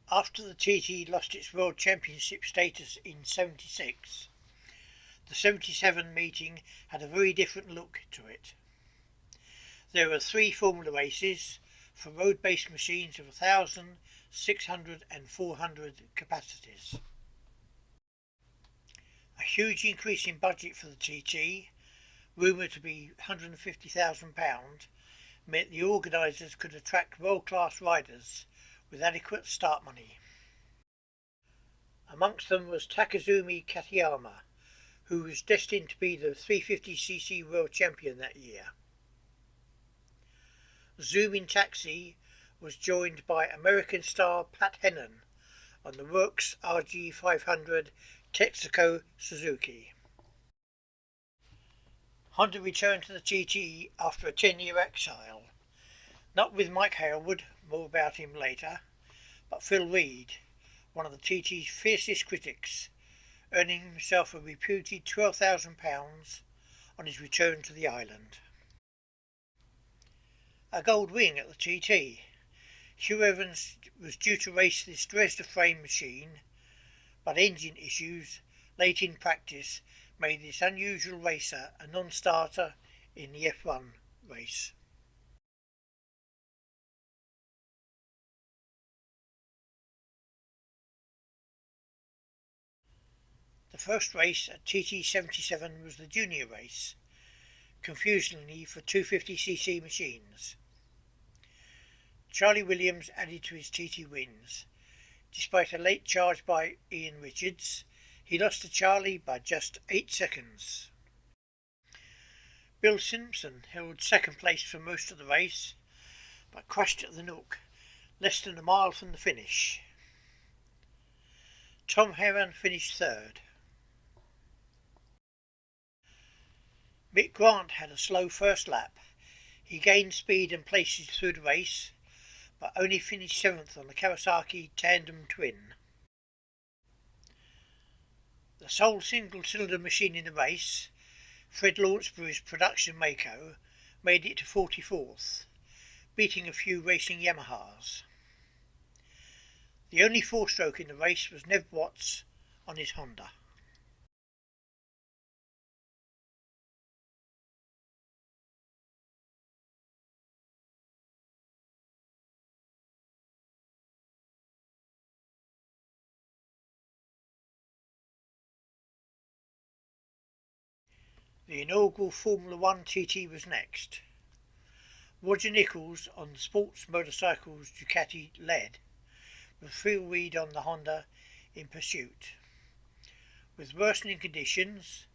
After the TT lost its World Championship status in '76, the '77 meeting had a very different look to it. There were 3 Formula races for road-based machines of 1,000, 600 and 400 capacities. A huge increase in budget for the TT, rumoured to be £150,000, meant the organisers could attract world-class riders with adequate start money. Amongst them was Takazumi Katayama, who was destined to be the 350cc world champion that year. Zoom in Taxi was joined by American star Pathé on the Works RG500 Texaco Suzuki. Honda returned to the TT after a 10-year exile, not with Mike Hailwood, more about him later, but Phil Reed, one of the TT's fiercest critics, earning himself a reputed £12,000 on his return to the island. A gold wing at the TT. Hugh Evans was due to race this Dresden frame machine, but engine issues late in practice made this unusual racer a non-starter in the F1 race. The first race at TT 77 was the junior race, confusingly for 250cc machines. Charlie Williams added to his TT wins. Despite a late charge by Ian Richards, he lost to Charlie by just 8 seconds. Bill Simpson held second place for most of the race, but crashed at the Nook, less than a mile from the finish. Tom Heron finished third. Mick Grant had a slow first lap. He gained speed and places through the race, but only finished 7th on the Kawasaki Tandem Twin. The sole single-cylinder machine in the race, Fred Launcesbury's production Mako, made it to 44th, beating a few racing Yamahas. The only 4-stroke in the race was Nev Watts on his Honda. The inaugural Formula 1 TT was next. Roger Nichols on the Sports Motorcycles Ducati led, with Phil Reed on the Honda in pursuit. With worsening conditions,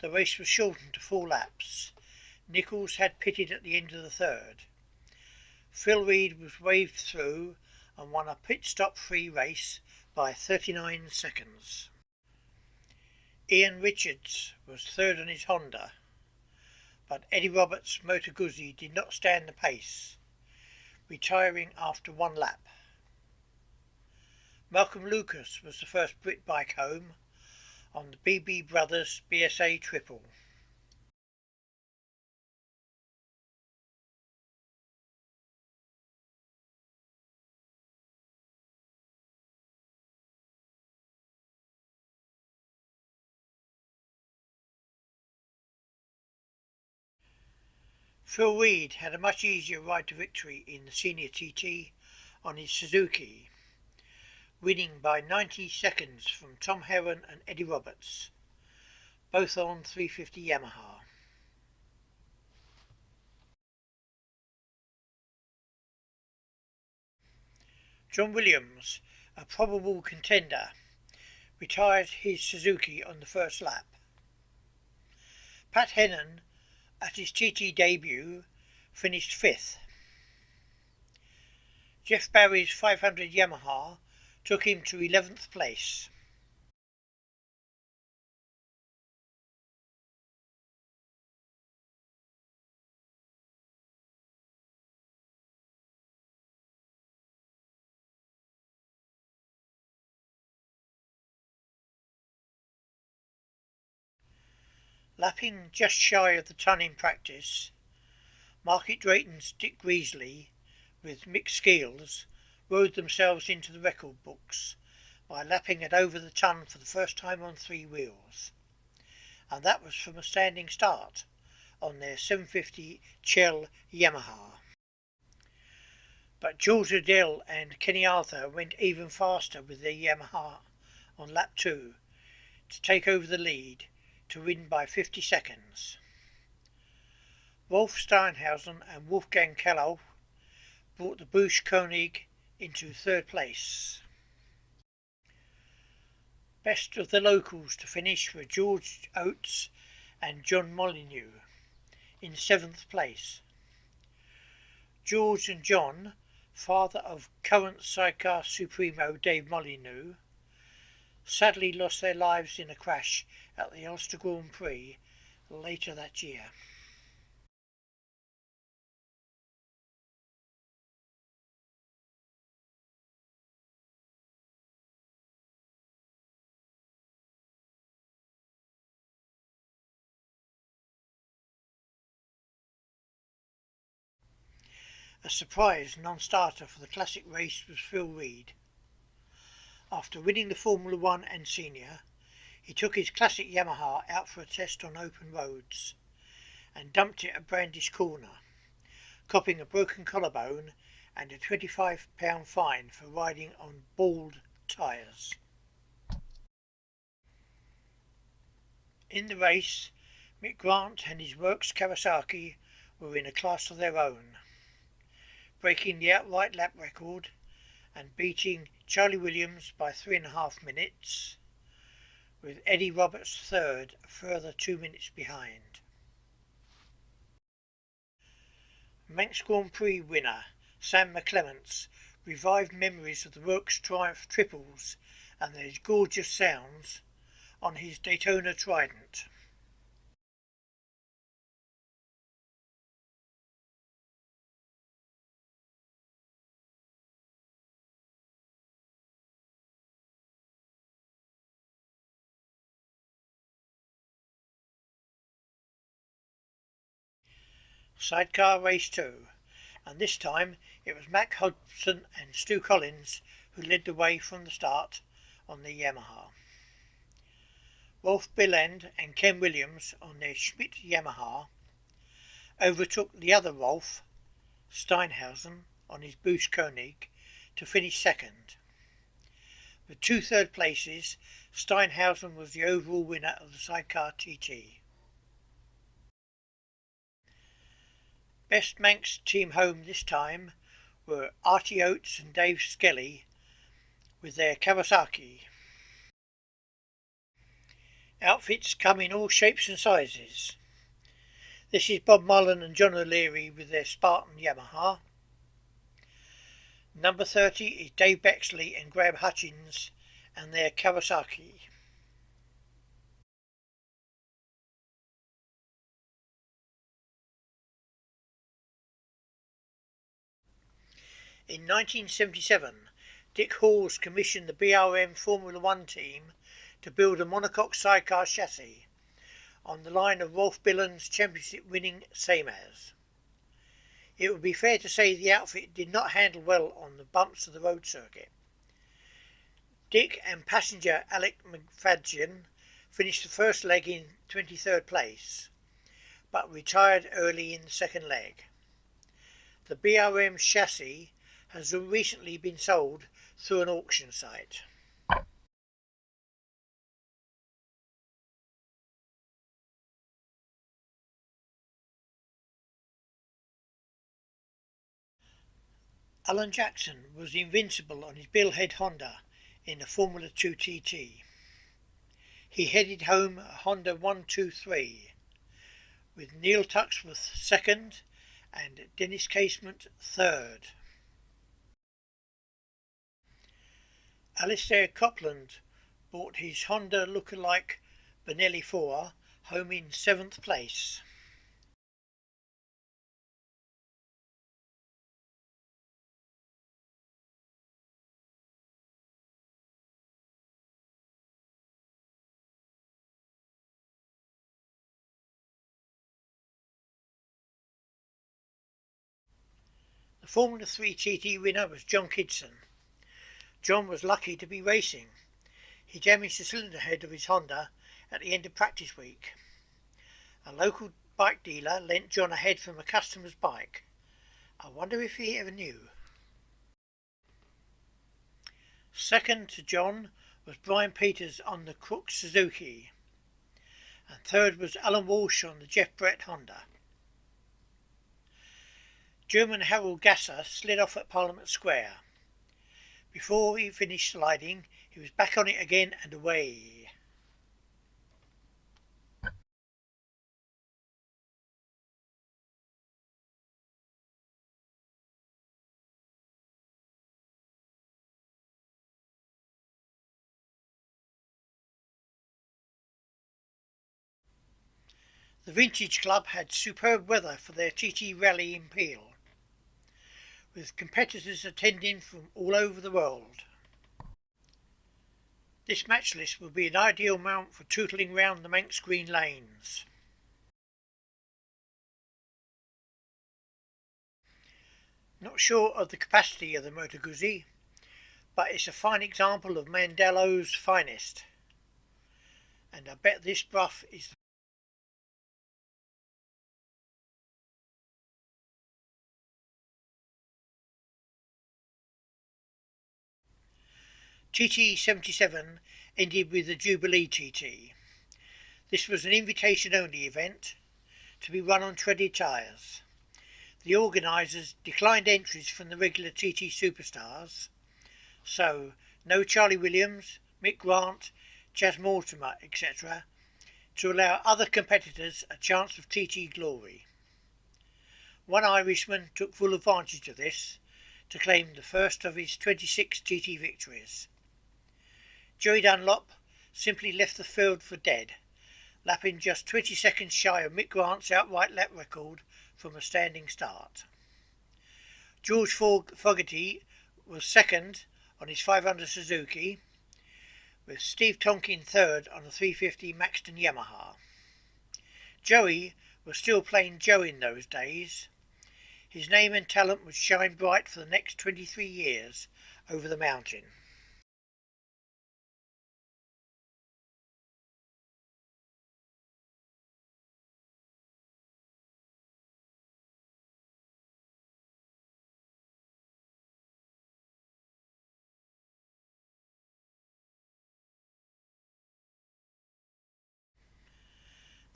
the race was shortened to 4 laps. Nichols had pitted at the end of the third. Phil Reed was waved through and won a pit-stop-free race by 39 seconds. Ian Richards was third on his Honda, but Eddie Roberts' Moto Guzzi did not stand the pace, retiring after 1 lap. Malcolm Lucas was the first Brit bike home on the BB Brothers BSA Triple. Phil Reed had a much easier ride to victory in the senior TT on his Suzuki, winning by 90 seconds from Tom Heron and Eddie Roberts, both on 350 Yamaha. John Williams, a probable contender, retired his Suzuki on the first lap. Pat Hennon, at his TT debut, finished 5th. Jeff Barry's 500 Yamaha took him to 11th place. Lapping just shy of the ton in practice, Market Drayton's Dick Greasley with Mick Skeels rode themselves into the record books by lapping at over the ton for the first time on three wheels, and that was from a standing start on their 750 Chell Yamaha. But George Odell and Kenny Arthur went even faster with their Yamaha on lap 2 to take over the lead to win by 50 seconds. Rolf Steinhausen and Wolfgang Kallow brought the Busch Koenig into third place. Best of the locals to finish were George Oates and John Molyneux in 7th place. George and John, father of current sidecar supremo Dave Molyneux, sadly lost their lives in a crash at the Ulster Grand Prix later that year. A surprise non-starter for the classic race was Phil Reed. After winning the Formula 1 and Senior, he took his classic Yamaha out for a test on open roads and dumped it at Brandish Corner, copping a broken collarbone and a £25 fine for riding on bald tyres. In the race, Mick Grant and his Works Kawasaki were in a class of their own, breaking the outright lap record and beating Charlie Williams by 3.5 minutes, with Eddie Roberts third, a further 2 minutes behind. Manx Grand Prix winner Sam McClements revived memories of the Works Triumph triples and their gorgeous sounds on his Daytona Trident. Sidecar race 2, and this time it was Mac Hudson and Stu Collins who led the way from the start on the Yamaha. Rolf Billand and Ken Williams on their Schmidt Yamaha overtook the other Rolf, Steinhausen, on his Busch Koenig to finish second. With 2 third places, Steinhausen was the overall winner of the Sidecar TT. Best Manx team home this time were Artie Oates and Dave Skelly with their Kawasaki. Outfits come in all shapes and sizes. This is Bob Mullen and John O'Leary with their Spartan Yamaha. Number 30 is Dave Bexley and Graham Hutchins and their Kawasaki. In 1977, Dick Hawes commissioned the BRM Formula 1 team to build a monocoque sidecar chassis on the line of Rolf Billand's championship-winning Samaz. It would be fair to say the outfit did not handle well on the bumps of the road circuit. Dick and passenger Alec McFadden finished the first leg in 23rd place, but retired early in the second leg. The BRM chassis has recently been sold through an auction site. Alan Jackson was invincible on his Billhead Honda in the Formula 2 TT. He headed home a Honda 123, with Neil Tuxworth second and Dennis Casement third. Alistair Copland brought his Honda lookalike Benelli 4 home in 7th place. The The Formula 3 TT winner was John Grierson. John was lucky to be racing. He damaged the cylinder head of his Honda at the end of practice week. A local bike dealer lent John a head from a customer's bike. I wonder if he ever knew. Second to John was Brian Peters on the Crook Suzuki, and third was Alan Walsh on the Jeff Brett Honda. German Harold Gasser slid off at Parliament Square. Before he finished sliding, he was back on it again and away. The Vintage Club had superb weather for their TT rally in Peel, with competitors attending from all over the world. This match list would be an ideal mount for tootling round the Manx Green lanes. Not sure of the capacity of the Motor Guzzi, but it's a fine example of Mandello's finest, and I bet this bruff is TT77 ended with the Jubilee TT. This was an invitation-only event to be run on treaded tyres. The organisers declined entries from the regular TT superstars, so no Charlie Williams, Mick Grant, Chas Mortimer, etc., to allow other competitors a chance of TT glory. One Irishman took full advantage of this to claim the first of his 26 TT victories. Joey Dunlop simply left the field for dead, lapping just 20 seconds shy of Mick Grant's outright lap record from a standing start. George Fogarty was second on his 500 Suzuki, with Steve Tonkin third on a 350 Maxton Yamaha. Joey was still playing Joe in those days. His name and talent would shine bright for the next 23 years over the mountain.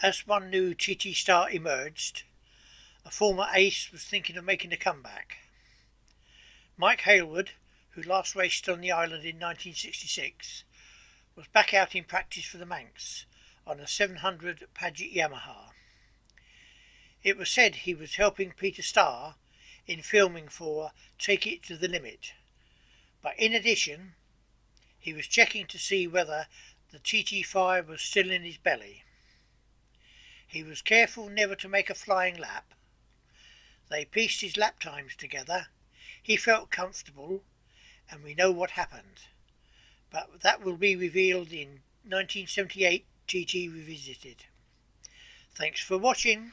As one new TT star emerged, a former ace was thinking of making a comeback. Mike Hailwood, who last raced on the island in 1966, was back out in practice for the Manx on a 700 Paget Yamaha. It was said he was helping Peter Starr in filming for Take It to the Limit, but in addition he was checking to see whether the TT5 was still in his belly. He was careful never to make a flying lap. They pieced his lap times together. He felt comfortable, and we know what happened. But that will be revealed in 1978 TT Revisited. Thanks for watching.